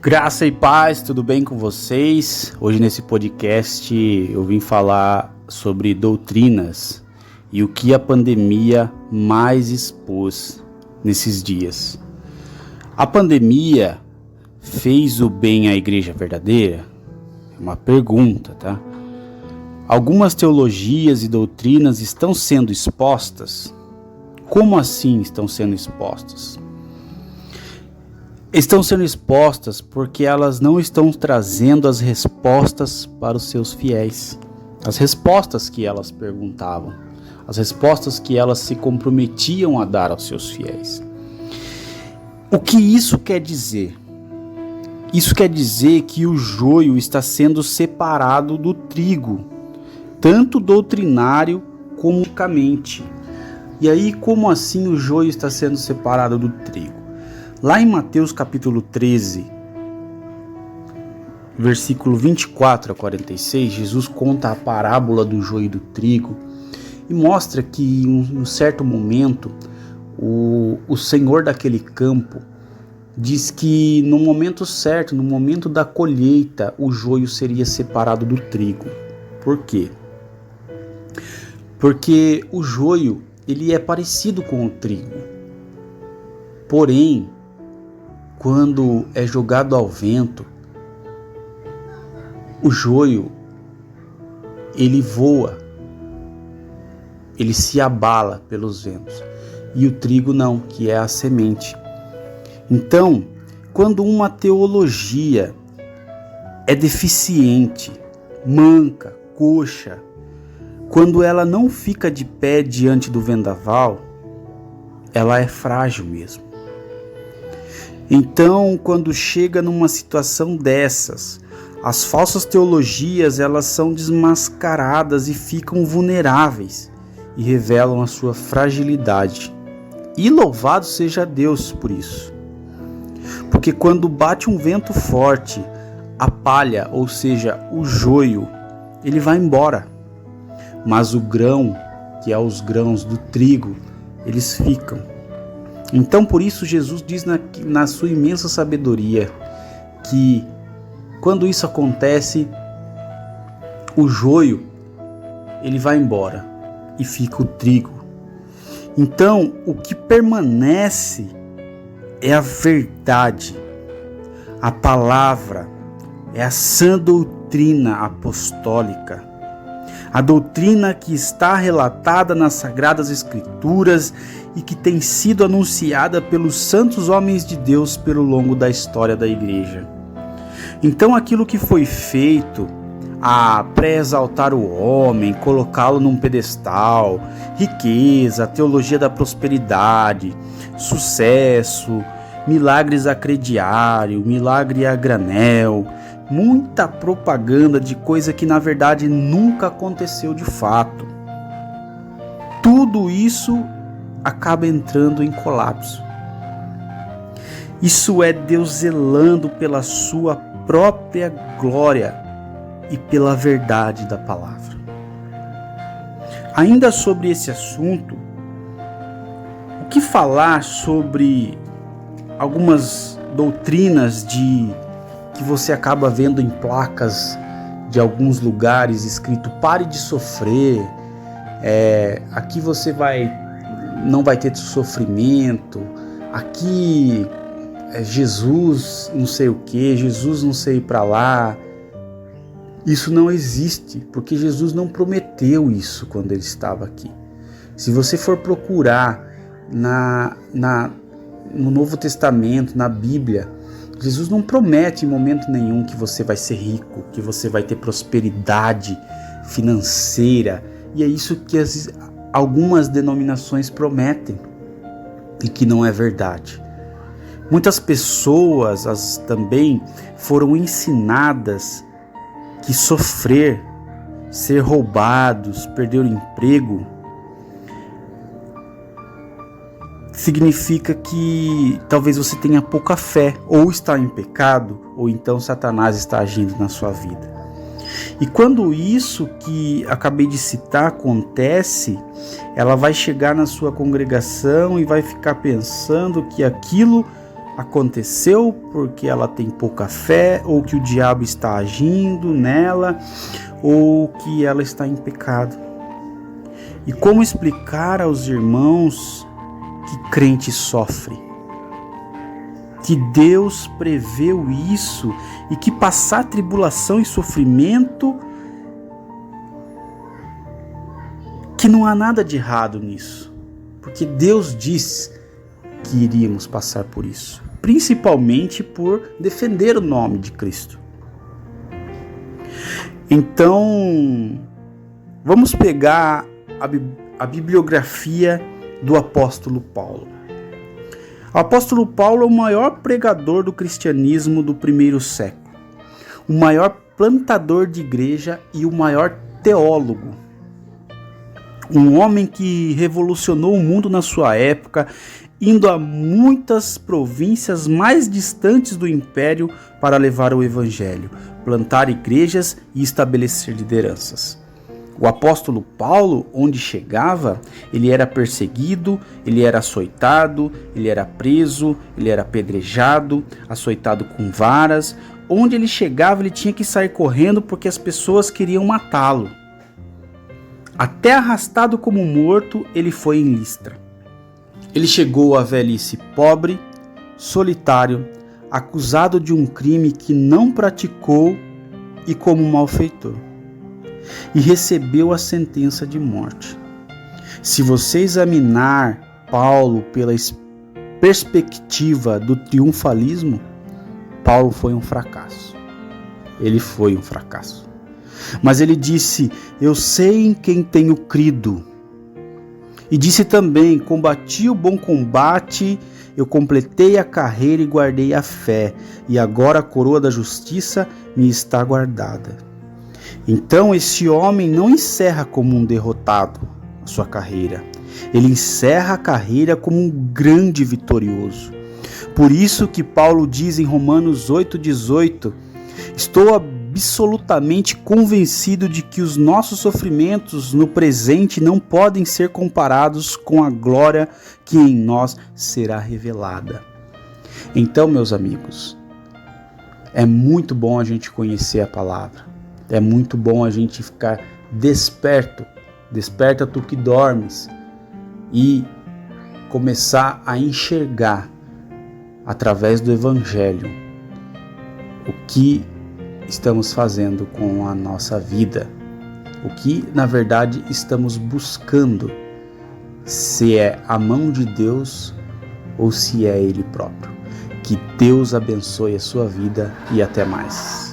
Graça e paz, tudo bem com vocês? Hoje nesse podcast eu vim falar sobre doutrinas e o que a pandemia mais expôs nesses dias. A pandemia fez o bem à igreja verdadeira? É uma pergunta, tá? Algumas teologias e doutrinas estão sendo expostas? Como assim estão sendo expostas? Estão sendo expostas porque elas não estão trazendo as respostas para os seus fiéis. As respostas que elas perguntavam, as respostas que elas se comprometiam a dar aos seus fiéis. O que isso quer dizer? Isso quer dizer que o joio está sendo separado do trigo, tanto doutrinário como unicamente. E aí, como assim o joio está sendo separado do trigo? Lá em Mateus capítulo 13, versículo 24 a 46, Jesus conta a parábola do joio e do trigo e mostra que em um certo momento o senhor daquele campo diz que no momento certo, no momento da colheita, o joio seria separado do trigo. Por quê? Porque o joio ele é parecido com o trigo, porém, quando é jogado ao vento, o joio, ele voa, ele se abala pelos ventos, e o trigo não, que é a semente. Então, quando uma teologia é deficiente, manca, coxa, quando ela não fica de pé diante do vendaval, ela é frágil mesmo. Então, quando chega numa situação dessas, as falsas teologias elas são desmascaradas e ficam vulneráveis e revelam a sua fragilidade. E louvado seja Deus por isso. Porque quando bate um vento forte, a palha, ou seja, o joio, ele vai embora. Mas o grão, que é os grãos do trigo, eles ficam. Então, por isso, Jesus diz na sua imensa sabedoria que quando isso acontece, o joio ele vai embora e fica o trigo. Então, o que permanece é a verdade, a palavra, é a sã doutrina apostólica. A doutrina que está relatada nas Sagradas Escrituras e que tem sido anunciada pelos santos homens de Deus pelo longo da história da igreja. Então aquilo que foi feito a pré-exaltar o homem, colocá-lo num pedestal, riqueza, teologia da prosperidade, sucesso, milagres a crediário, milagre a granel, muita propaganda de coisa que na verdade nunca aconteceu de fato. Tudo isso acaba entrando em colapso. Isso é Deus zelando pela sua própria glória e pela verdade da palavra. Ainda sobre esse assunto, o que falar sobre algumas doutrinas que você acaba vendo em placas de alguns lugares escrito pare de sofrer, aqui você não vai ter sofrimento, aqui Jesus não sei o que, Jesus não sei para lá. Isso não existe, porque Jesus não prometeu isso quando ele estava aqui. Se você for procurar no Novo Testamento, na Bíblia, Jesus não promete em momento nenhum que você vai ser rico, que você vai ter prosperidade financeira. E é isso que algumas denominações prometem e que não é verdade. Muitas pessoas também foram ensinadas que sofrer, ser roubados, perder o emprego, significa que talvez você tenha pouca fé, ou está em pecado, ou então Satanás está agindo na sua vida. E quando isso que acabei de citar acontece, ela vai chegar na sua congregação e vai ficar pensando que aquilo aconteceu porque ela tem pouca fé, ou que o diabo está agindo nela, ou que ela está em pecado. E como explicar aos irmãos que crente sofre? Que Deus preveu isso e que passar tribulação e sofrimento, que não há nada de errado nisso, porque Deus diz que iríamos passar por isso, principalmente por defender o nome de Cristo. Então, vamos pegar a bibliografia do apóstolo Paulo. O apóstolo Paulo é o maior pregador do cristianismo do primeiro século, o maior plantador de igreja e o maior teólogo. Um homem que revolucionou o mundo na sua época, indo a muitas províncias mais distantes do império para levar o evangelho, plantar igrejas e estabelecer lideranças. O apóstolo Paulo, onde chegava, ele era perseguido, ele era açoitado, ele era preso, ele era apedrejado, açoitado com varas. Onde ele chegava, ele tinha que sair correndo porque as pessoas queriam matá-lo. Até arrastado como morto, ele foi em Listra. Ele chegou à velhice pobre, solitário, acusado de um crime que não praticou e como malfeitor. E recebeu a sentença de morte. Se você examinar Paulo pela perspectiva do triunfalismo, Paulo foi um fracasso. Ele foi um fracasso. Mas ele disse: eu sei em quem tenho crido. E disse também: combati o bom combate, eu completei a carreira e guardei a fé, e agora a coroa da justiça me está guardada. Então esse homem não encerra como um derrotado a sua carreira. Ele encerra a carreira como um grande vitorioso. Por isso que Paulo diz em Romanos 8,18: estou absolutamente convencido de que os nossos sofrimentos no presente não podem ser comparados com a glória que em nós será revelada. Então, meus amigos, é muito bom a gente conhecer a palavra. É muito bom a gente ficar desperto. Desperta tu que dormes. E começar a enxergar através do Evangelho o que estamos fazendo com a nossa vida, o que na verdade estamos buscando, se é a mão de Deus ou se é Ele próprio. Que Deus abençoe a sua vida e até mais.